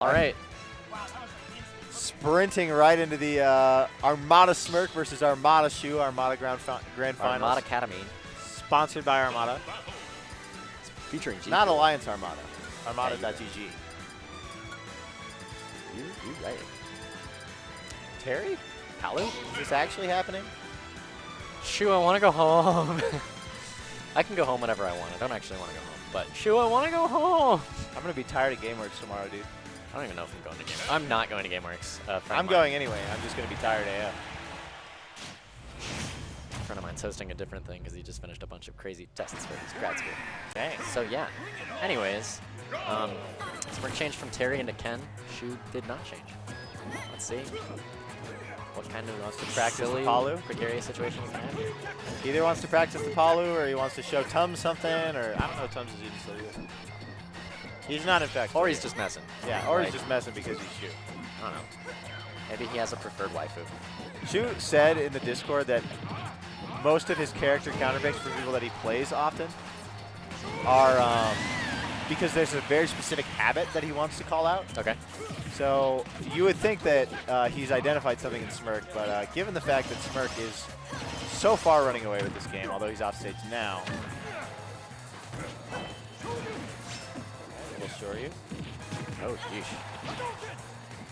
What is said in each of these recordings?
All right. Sprinting right into the Armada Smirk versus Armada Shu, Armada Grand Finals. Armada Academy. Sponsored by Armada. Featuring G. Not Alliance Armada. Armada.gg. You right. Terry? Palu? Is this actually happening? Shu, I want to go home. I can go home whenever I want. I don't actually want to go home. But Shu, I want to go home. I'm going to be tired of GameWorks tomorrow, dude. I don't even know if I'm going to GameWorks. I'm not going to GameWorks. I'm going anyway. I'm just going to be tired AF. A friend of mine's hosting a different thing because he just finished a bunch of crazy tests for his grad school. Dang. So yeah. Anyways, Smirk changed from Terry into Ken. Shu did not change. Let's see. What kind of wants to practice silly, the Palu? precarious situation he's in. Either wants to practice the Palu or he wants to show Tums something, or I don't know if Tums is even still here. He's not infected. Or he's just messing. Yeah, or he's just messing because he's Shu. I don't know. Maybe he has a preferred waifu. Shu said in the Discord that most of his character counterpicks for people that he plays often are because there's a very specific habit that he wants to call out. Okay. So you would think that he's identified something in Smirk, but given the fact that Smirk is so far running away with this game, although he's off stage now, we'll show you. Oh, sheesh.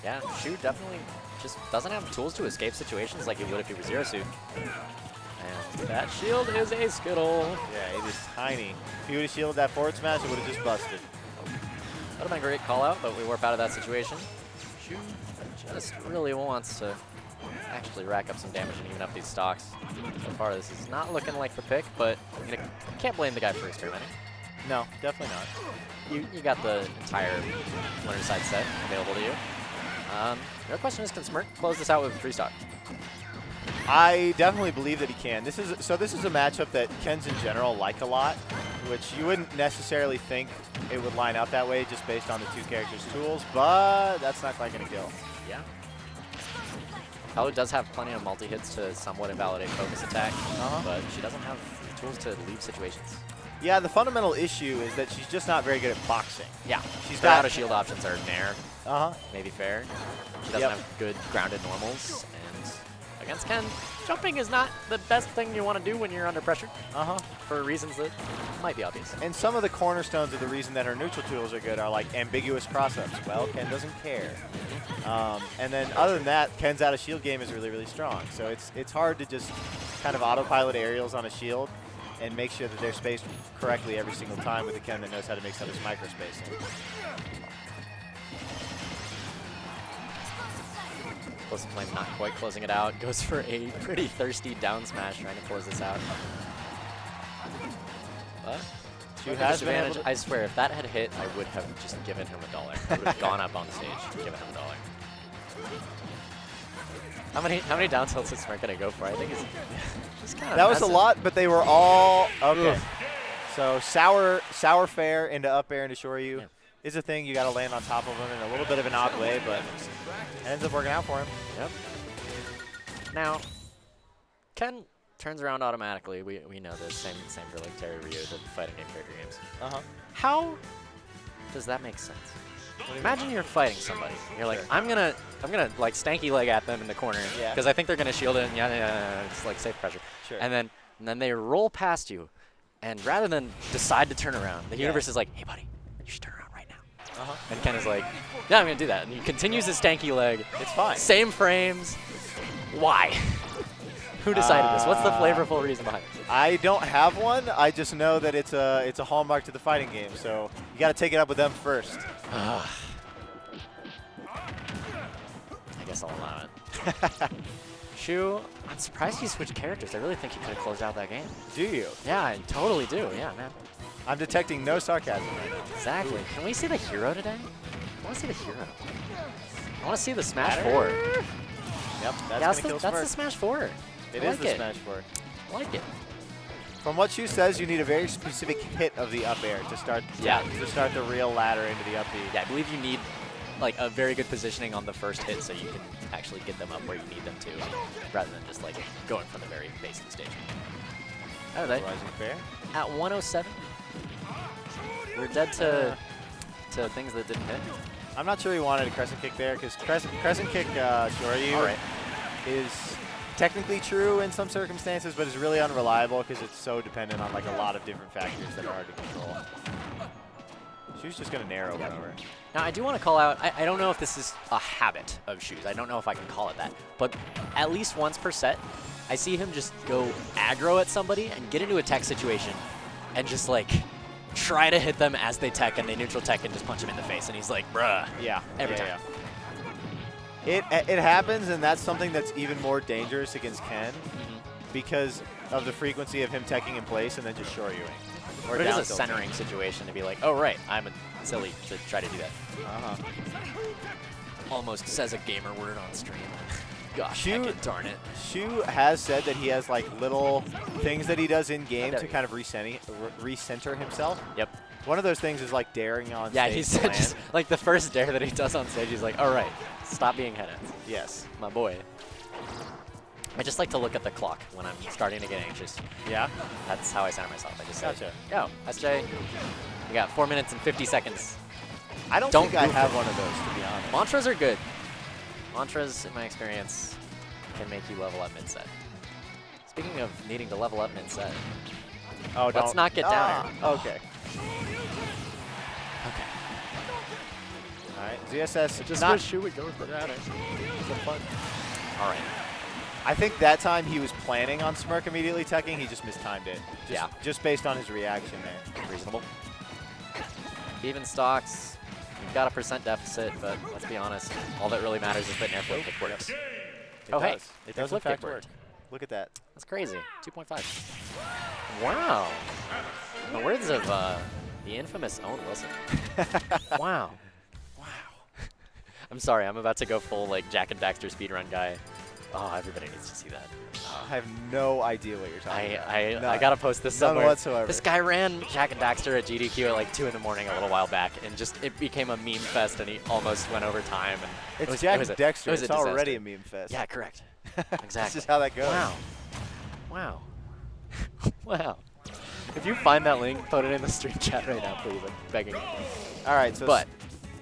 Yeah, Shu definitely just doesn't have tools to escape situations like he would if he were Zero Suit. And that shield is a Skittle. Yeah, it is tiny. If he would have shielded that forward smash, it would have just busted. That would have been a great call out, but we warp out of that situation. Shu just really wants to actually rack up some damage and even up these stocks. So far, this is not looking like the pick, but you can't blame the guy for experimenting. No, definitely not. You got the entire winner side set available to you. The question is, can Smirk close this out with 3-stock? I definitely believe that he can. This is a matchup that Kens in general like a lot, which you wouldn't necessarily think it would line out that way just based on the two characters' tools, but that's not quite going to kill. Yeah. Palu does have plenty of multi-hits to somewhat invalidate focus attack, but she doesn't have the tools to leave situations. Yeah, the fundamental issue is that she's just not very good at boxing. Yeah, she's got out-of-shield options are nair, maybe fair. She doesn't have good grounded normals, and against Ken, jumping is not the best thing you want to do when you're under pressure, for reasons that might be obvious. And some of the cornerstones of the reason that her neutral tools are good are like ambiguous cross-ups. Well, Ken doesn't care. And then other than that, Ken's out-of-shield game is really, really strong. So it's hard to just kind of autopilot aerials on a shield and make sure that they're spaced correctly every single time with a Ken that knows how to make some of this micro-spacing. Explosive Flame not quite closing it out. Goes for a pretty thirsty down smash trying to close this out. But Shu has advantage. I swear, if that had hit, I would have just given him $1. I would have gone up on stage and given him $1. How many down tilts is Smirk gonna go for? I think it's just kind of That was a lot, but they were all okay. So sour fair into up air into Shoryu is a thing. You got to land on top of him in a little bit of an odd way, but it ends up working out for him. Yep. Now, Ken turns around automatically. We know this. Same for like Terry Ryu, the fighting game character games. How does that make sense? Imagine you're fighting somebody. You're like, I'm gonna like stanky leg at them in the corner because I think they're gonna shield it and it's like safe pressure. And then they roll past you, and rather than decide to turn around, the universe is like, hey buddy, you should turn around right now. And Ken is like, yeah, I'm gonna do that. And he continues his stanky leg. It's fine. Same frames. Why? Who decided this? What's the flavorful reason behind it? I don't have one. I just know that it's a hallmark to the fighting game. So you got to take it up with them first. I guess I'll allow it. Shu, I'm surprised he switched characters. I really think he could have closed out that game. Do you? Yeah, I totally do. Yeah, man. I'm detecting no sarcasm right now. Exactly. Can we see the hero today? I want to see the hero. I want to see the Smash 4. Yep, that's going to kill Smirk. That's the Smash 4. It is the Smash 4. I like it. From what Shu says, you need a very specific hit of the up air to start the real ladder into the up B. Yeah, I believe you need like a very good positioning on the first hit so you can actually get them up where you need them to, rather than just like going from the very base of the stage. All right. Rising fair. At 107. We're dead to things that didn't hit. I'm not sure he wanted a crescent kick there because crescent kick Shoryu is technically true in some circumstances, but is really unreliable because it's so dependent on like a lot of different factors that are hard to control. Shu's just going to narrow one over. Now, I do want to call out, I don't know if this is a habit of Shu's. I don't know if I can call it that. But at least once per set, I see him just go aggro at somebody and get into a tech situation and just, like, try to hit them as they tech and they neutral tech and just punch him in the face. And he's like, bruh. Yeah. Every time. Yeah. It happens, and that's something that's even more dangerous against Ken because of the frequency of him teching in place and then just shoryuing. But it is a centering situation to be like, oh, right, I'm silly to try to do that. Almost says a gamer word on stream. Gosh, darn it. Shu has said that he has like little things that he does in game to kind of recenter himself. Yep. One of those things is like daring on stage. Yeah, he said just like the first dare that he does on stage, he's like, all right, stop being headheads. Yes. My boy. I just like to look at the clock when I'm starting to get anxious. Yeah? That's how I center myself. I just Gotcha. say, yo, SJ, you got 4 minutes and 50 seconds. I don't think I have one of those, to be honest. Mantras are good. Mantras, in my experience, can make you level up mid-set. Speaking of needing to level up mid-set, let's not get down here. Okay. Okay. All right, ZSS. Just wish Shu would go for that. Fun. All right. I think that time he was planning on Smirk immediately teching. He just mistimed it. Just based on his reaction there. Reasonable. Even stocks. You've got a % deficit, but let's be honest. All that really matters is that Nair flip kick works. Hey. It does in fact work. Look at that. That's crazy. 2.5. Wow. In the words of the infamous Owen Wilson. Wow. Wow. I'm sorry. I'm about to go full like Jack and Daxter speedrun guy. Oh, everybody needs to see that. I have no idea what you're talking about. I gotta post this somewhere. None whatsoever. This guy ran Jack and Daxter at GDQ at like 2 in the morning a little while back, and just it became a meme fest, and he almost went over time. And it's Jack and Daxter. It's already a meme fest. Yeah, correct. Exactly. This is how that goes. Wow. Wow. Wow. If you find that link, put it in the stream chat right now, please. I'm begging you. All right. So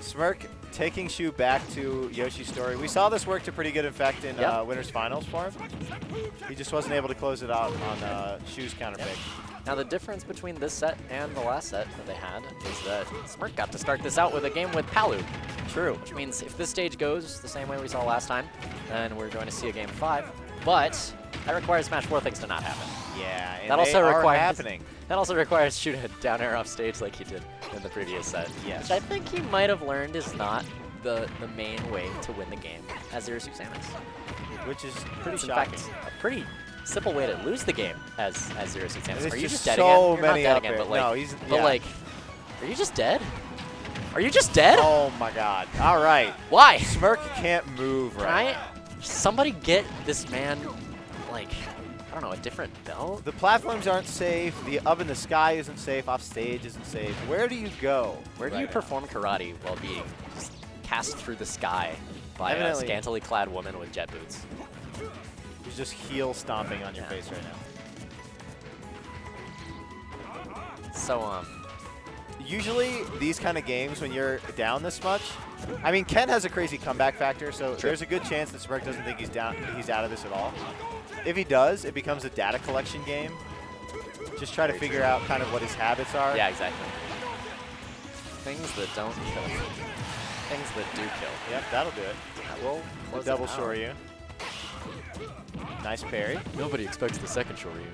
Smirk taking Shu back to Yoshi's story. We saw this work to pretty good effect in Winners Finals for him. He just wasn't able to close it out on Shu's counter pick. Now the difference between this set and the last set that they had is that Smirk got to start this out with a game with Palu. True. Which means if this stage goes the same way we saw last time, then we're going to see a game 5. But that requires Smash 4 things to not happen. Yeah, and that also requires happening. That also requires Shu to down air off stage like he did in the previous set. Yes. Which I think he might have learned is not the main way to win the game as 0-6 Samus. Which is pretty shocking. In fact, a pretty simple way to lose the game as 0-6 Samus. Are you just dead so again? You're not dead again, but like, are you just dead? Are you just dead? Oh my god. All right. Why? Smirk can't move right now. Somebody get this man, like, I don't know, a different belt? The platforms aren't safe. The up in the sky isn't safe. Off stage isn't safe. Where do you go? Where do you perform karate while being just cast through the sky by a scantily clad woman with jet boots? Who's just heel stomping on your face right now. So, usually these kind of games when you're down this much, I mean, Ken has a crazy comeback factor, so there's a good chance that Smirk doesn't think he's out of this at all. If he does, it becomes a data collection game. Just try to figure out kind of what his habits are. Yeah, exactly. Things that don't kill. Things that do kill. Yep, that'll do it. That will close double Shoryu. Nice parry. Nobody expects the second Shoryu.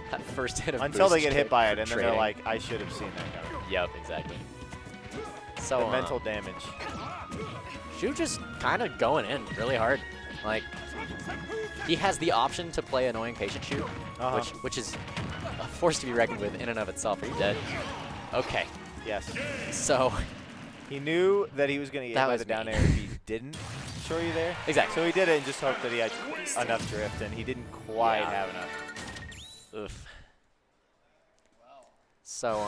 That first hit of until they get hit by it, and then they're like, I should have seen that coming. Yep, exactly. So the mental damage. Shu just kind of going in really hard. Like, he has the option to play annoying patient Shu, which is a force to be reckoned with in and of itself. Are you dead? Okay. Yes. So he knew that he was going to get hit by the down air if he didn't show you there. Exactly. So he did it and just hoped that he had enough drift, and he didn't quite have enough. Oof. So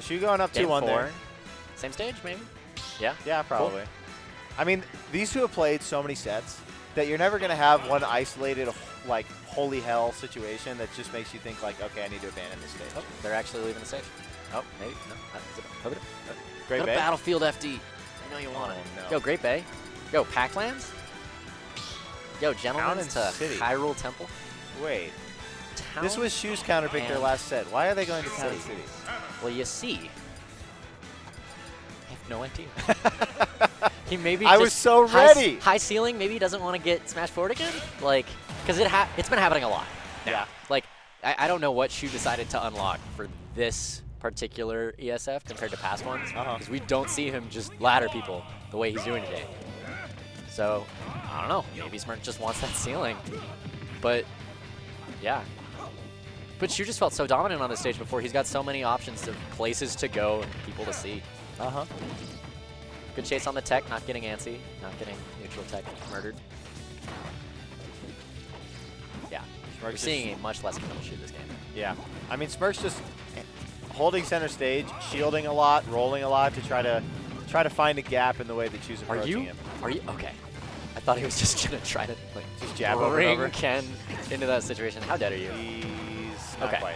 Shu going up 2-1 there. Same stage, maybe? Yeah? Yeah, probably. Cool. I mean, these two have played so many sets that you're never going to have one isolated, like, holy hell situation that just makes you think, like, okay, I need to abandon this stage. Oh, they're actually leaving the stage. Oh, maybe. No. Great bait. Battlefield FD. know you want it. no. Yo, Great Bay. Yo, Packlands. Yo, Gentlemen's to City. Hyrule Temple. Wait. Town This was Shu's counterpick their and last set. Why are they going to Town City. City? Well, you see. I have no idea. He maybe I just was so ready. High ceiling, maybe he doesn't want to get smashed forward again? Like, because it's been happening a lot. Now. Yeah. Like, I don't know what Shu decided to unlock for this particular ESF compared to past ones. Because we don't see him just ladder people the way he's doing today. So, I don't know. Maybe Smirk just wants that ceiling. But, yeah. But Shu just felt so dominant on the stage before. He's got so many options of places to go and people to see. Good chase on the tech, not getting antsy, not getting neutral tech murdered. Yeah, we're seeing a much less committal Shu this game. Yeah. I mean, Smirk's just holding center stage, shielding a lot, rolling a lot to try to find a gap in the way that Shu's approaching him. Are you? Okay. I thought he was just going to try to like just jab over and over. Ken into that situation. How dead are you? He's not quite.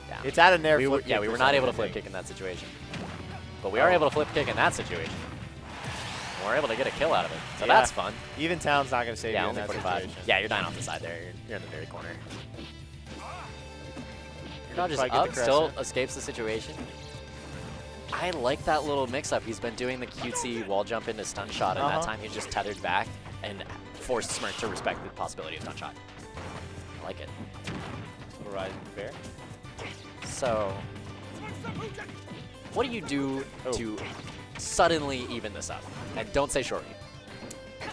Yeah. It's out of nair flip kick. Yeah, we were not able to flip kick in that situation. But we are able to flip kick in that situation. We're able to get a kill out of it. So that's fun. Even Town's not going to save you in only that 45. situation. Yeah, you're dying off the side there. You're in the very corner. Your dodge is Probably get up, the still crescent. escapes the situation. I like that little mix-up. He's been doing the cutesy wall jump into stun shot, and that time he just tethered back and forced Smirk to respect the possibility of stun shot. I like it. Little rising bear. So, what do you do to suddenly even this up? And don't say shorty.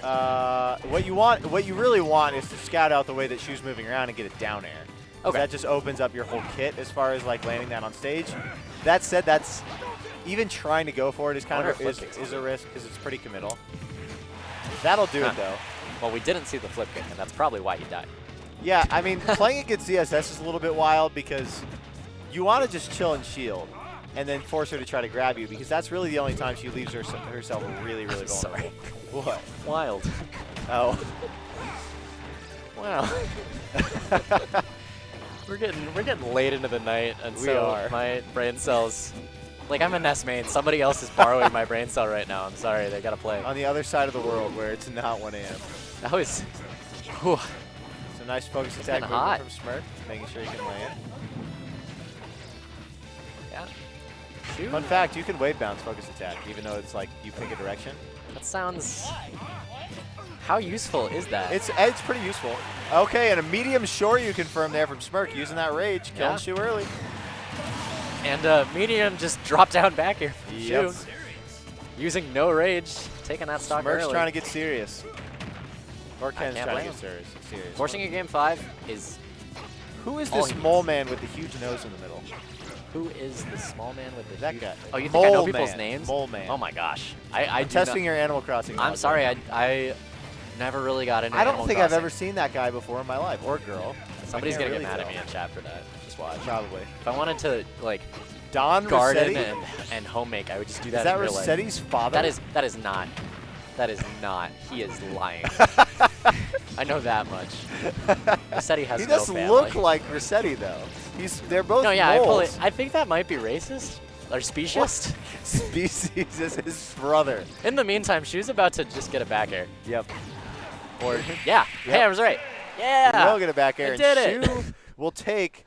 What you really want is to scout out the way that Shu's moving around and get it down air. Okay. That just opens up your whole kit as far as like landing that on stage. That said, that's even trying to go for it is kind of is a risk because it's pretty committal. That'll do it though. Well, we didn't see the flip kick, and that's probably why he died. Yeah, I mean, playing against ZSS is a little bit wild because you want to just chill and shield and then force her to try to grab you because that's really the only time she leaves herself really, really vulnerable. Sorry. What? Wild. Oh. Wow. We're getting late into the night, and so my brain cells. Like, I'm a Ness main. Somebody else is borrowing my brain cell right now. I'm sorry. They gotta play. On the other side of the world where it's not 1 a.m. That was. Whew. It's a nice focus attack movement from Smirk, making sure you can land. Yeah. Shoot. Fun fact, you can wave bounce focus attack, even though it's like you pick a direction. That sounds. How useful is that? It's pretty useful. Okay, and a medium short you confirm there from Smirk using that rage, killing Shu early. And medium just dropped down back here. Yep. Using no rage, taking that stock Smirk's early. trying to get serious. Or Ken's trying to get serious. Forcing a game 5 is. Who is this mole man with the huge nose in the middle? Who is the small man with the that guy? Oh, you think I know people's names? Mole man. Oh my gosh. I'm testing your Animal Crossing. I'm sorry. I never really got into I don't Animal think Crossing. I've ever seen that guy before in my life, or girl. Somebody's gonna get mad at me in chat for that. Just watch. Probably. If I wanted to like Don garden Rossetti? and home make, I would just do that. Is that in real Rossetti's life. father? That is not. That is not. He is lying. I know that much. Rossetti has he no does family. look like Rossetti though. They're both No, yeah, moles. I think that might be racist or speciesist. Species is his brother. In the meantime, Shu's about to just get a back air. Yep. Or yeah. Hey, I was right. Yeah. He will get a back air. I did and it. Shu will take,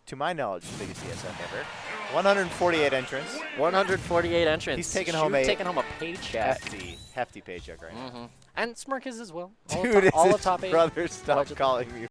to my knowledge, the biggest ESF ever. 148 entrants. 148 entrants. He's taking Shu home taking home a paycheck. Hefty paycheck right now. And Smirk is as well. Dude, all it's of top his 8. brother. Stop calling me